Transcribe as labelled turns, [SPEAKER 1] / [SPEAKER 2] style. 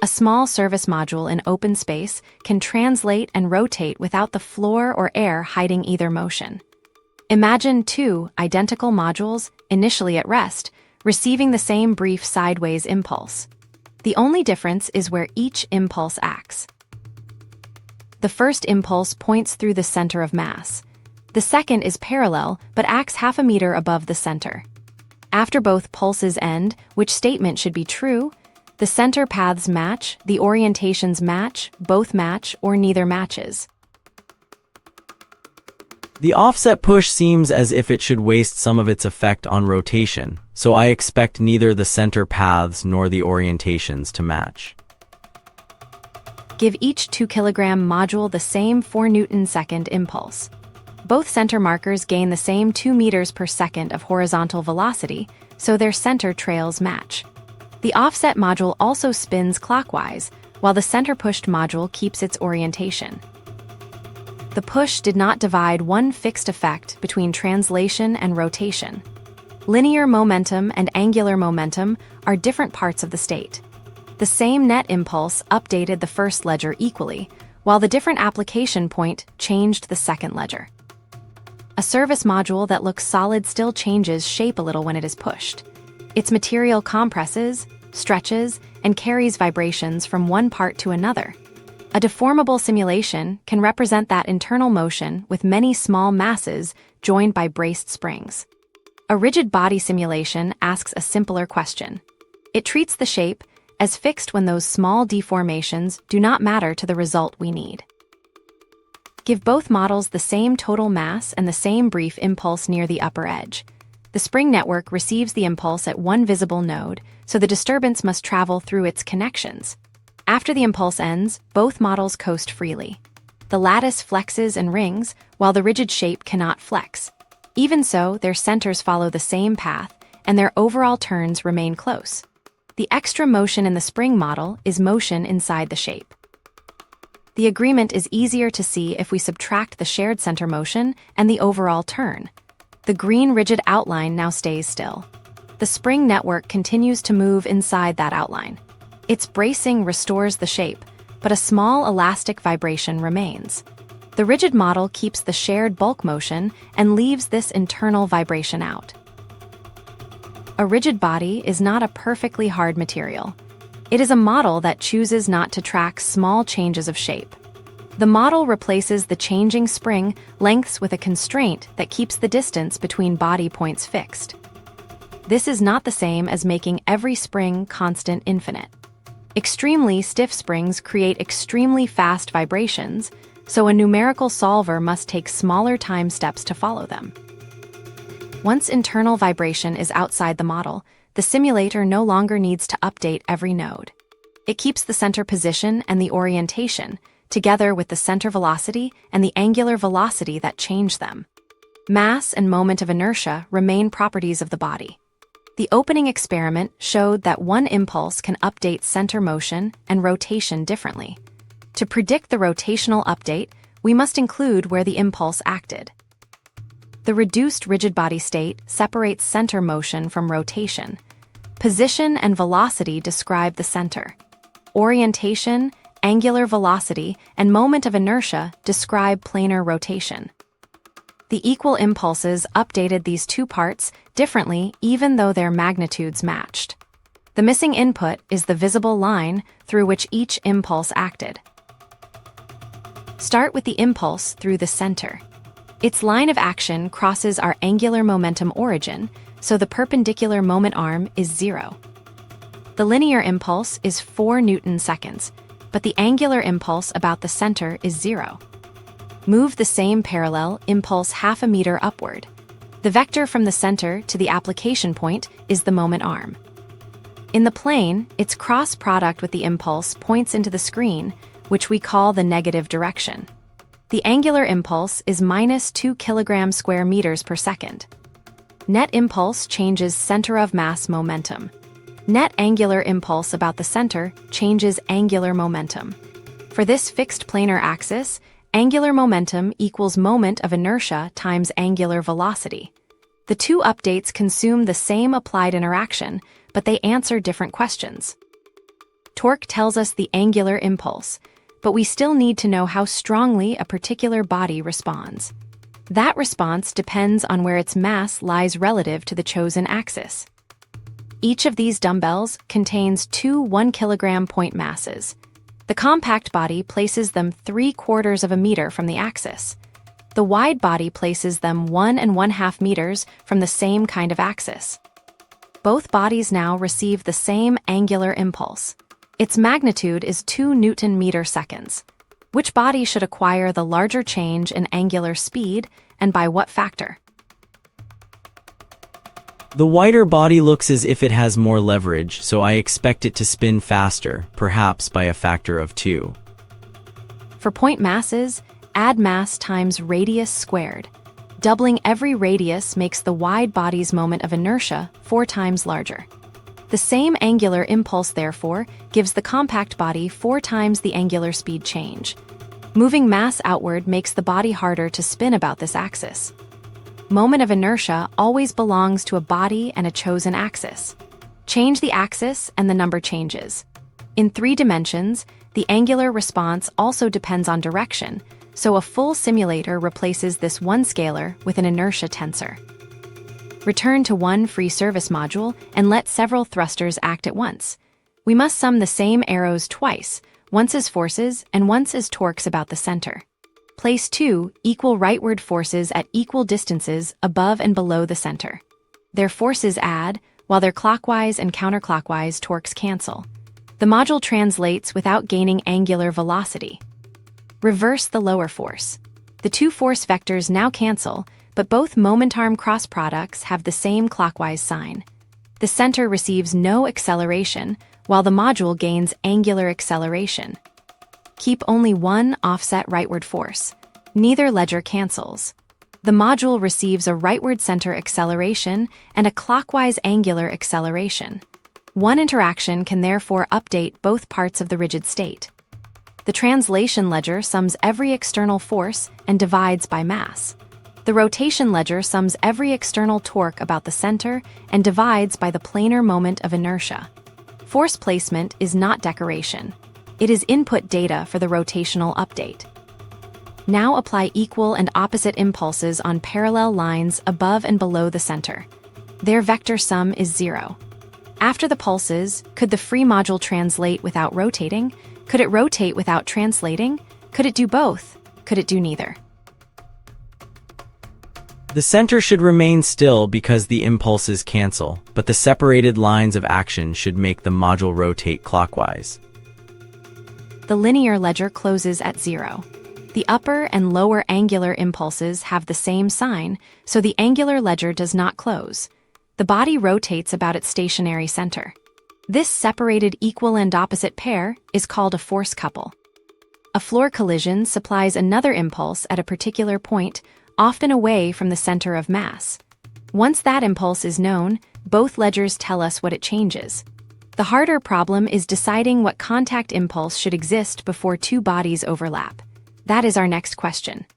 [SPEAKER 1] A small service module in open space can translate and rotate without the floor or air hiding either motion. Imagine two identical modules, initially at rest, receiving the same brief sideways impulse. The only difference is where each impulse acts. The first impulse points through the center of mass. The second is parallel but acts half a meter above the center. After both pulses end, which statement should be true? The center paths match, the orientations match, both match, or neither matches.
[SPEAKER 2] The offset push seems as if it should waste some of its effect on rotation, so I expect neither the center paths nor the orientations to match.
[SPEAKER 1] Give each 2 kilogram module the same 4 Newton-second impulse. Both center markers gain the same 2 meters per second of horizontal velocity, so their center trails match. The offset module also spins clockwise, while the center-pushed module keeps its orientation. The push did not divide one fixed effect between translation and rotation. Linear momentum and angular momentum are different parts of the state. The same net impulse updated the first ledger equally, while the different application point changed the second ledger. A service module that looks solid still changes shape a little when it is pushed. Its material compresses, stretches, and carries vibrations from one part to another. A deformable simulation can represent that internal motion with many small masses joined by braced springs. A rigid body simulation asks a simpler question. It treats the shape as fixed when those small deformations do not matter to the result we need. Give both models the same total mass and the same brief impulse near the upper edge. The spring network receives the impulse at one visible node, so the disturbance must travel through its connections. After the impulse ends, both models coast freely. The lattice flexes and rings, while the rigid shape cannot flex. Even so, their centers follow the same path, and their overall turns remain close. The extra motion in the spring model is motion inside the shape. The agreement is easier to see if we subtract the shared center motion and the overall turn. The green rigid outline now stays still. The spring network continues to move inside that outline. Its bracing restores the shape, but a small elastic vibration remains. The rigid model keeps the shared bulk motion and leaves this internal vibration out. A rigid body is not a perfectly hard material. It is a model that chooses not to track small changes of shape. The model replaces the changing spring lengths with a constraint that keeps the distance between body points fixed. This is not the same as making every spring constant infinite. Extremely stiff springs create extremely fast vibrations, so a numerical solver must take smaller time steps to follow them. Once internal vibration is outside the model, the simulator no longer needs to update every node. It keeps the center position and the orientation, together with the center velocity and the angular velocity that change them. Mass and moment of inertia remain properties of the body. The opening experiment showed that one impulse can update center motion and rotation differently. To predict the rotational update, we must include where the impulse acted. The reduced rigid body state separates center motion from rotation. Position and velocity describe the center. Orientation, angular velocity, and moment of inertia describe planar rotation. The equal impulses updated these two parts differently even though their magnitudes matched. The missing input is the visible line through which each impulse acted. Start with the impulse through the center. Its line of action crosses our angular momentum origin, so the perpendicular moment arm is 0. The linear impulse is 4 Newton-seconds, but the angular impulse about the center is 0. Move the same parallel impulse half a meter upward. The vector from the center to the application point is the moment arm. In the plane, its cross product with the impulse points into the screen, which we call the negative direction. The angular impulse is minus 2 kilogram square meters per second. Net impulse changes center of mass momentum. Net angular impulse about the center changes angular momentum. For this fixed planar axis, angular momentum equals moment of inertia times angular velocity. The two updates consume the same applied interaction, but they answer different questions. Torque tells us the angular impulse, but we still need to know how strongly a particular body responds. That response depends on where its mass lies relative to the chosen axis. Each of these dumbbells contains two 1 kilogram point masses. The compact body places them 3/4 of a meter from the axis. The wide body places them 1½ meters from the same kind of axis. Both bodies now receive the same angular impulse. Its magnitude is 2 Newton-meter-seconds. Which body should acquire the larger change in angular speed, and by what factor?
[SPEAKER 2] The wider body looks as if it has more leverage, so I expect it to spin faster, perhaps by a factor of 2.
[SPEAKER 1] For point masses, add mass times radius squared. Doubling every radius makes the wide body's moment of inertia 4 times larger. The same angular impulse, therefore, gives the compact body 4 times the angular speed change. Moving mass outward makes the body harder to spin about this axis. Moment of inertia always belongs to a body and a chosen axis. Change the axis and the number changes. In 3 dimensions, the angular response also depends on direction, so a full simulator replaces this one scalar with an inertia tensor. Return to one free service module and let several thrusters act at once. We must sum the same arrows twice, once as forces and once as torques about the center. Place 2 equal rightward forces at equal distances above and below the center. Their forces add, while their clockwise and counterclockwise torques cancel. The module translates without gaining angular velocity. Reverse the lower force. The 2 force vectors now cancel, but both moment-arm cross products have the same clockwise sign. The center receives no acceleration, while the module gains angular acceleration. Keep only one offset rightward force. Neither ledger cancels. The module receives a rightward center acceleration and a clockwise angular acceleration. One interaction can therefore update both parts of the rigid state. The translation ledger sums every external force and divides by mass. The rotation ledger sums every external torque about the center and divides by the planar moment of inertia. Force placement is not decoration. It is input data for the rotational update. Now apply equal and opposite impulses on parallel lines above and below the center. Their vector sum is 0. After the pulses, could the free module translate without rotating? Could it rotate without translating? Could it do both? Could it do neither?
[SPEAKER 2] The center should remain still because the impulses cancel, but the separated lines of action should make the module rotate clockwise.
[SPEAKER 1] The linear ledger closes at 0. The upper and lower angular impulses have the same sign, so the angular ledger does not close. The body rotates about its stationary center. This separated equal and opposite pair is called a force couple. A floor collision supplies another impulse at a particular point, often away from the center of mass. Once that impulse is known, both ledgers tell us what it changes. The harder problem is deciding what contact impulse should exist before 2 bodies overlap. That is our next question.